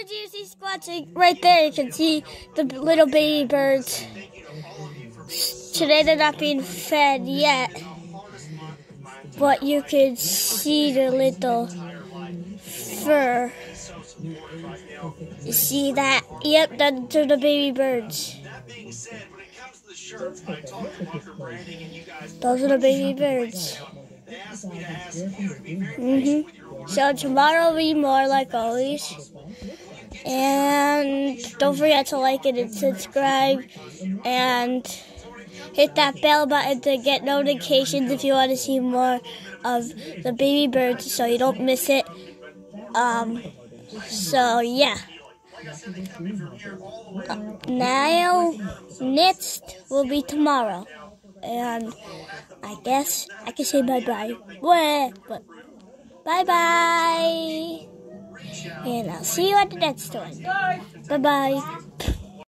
did you see squatching right there? You can see the little baby birds. Today they're not being fed yet, but you can see the little fur. You see that? Yep, those are the baby birds. Those are the baby birds. So tomorrow will be more like always. And don't forget to like it and subscribe. And hit that bell button to get notifications if you want to see more of the baby birds so you don't miss it. So yeah. Now, next will be tomorrow. And I guess I can say bye-bye. But bye-bye. And I'll see you at the next one. Bye-bye.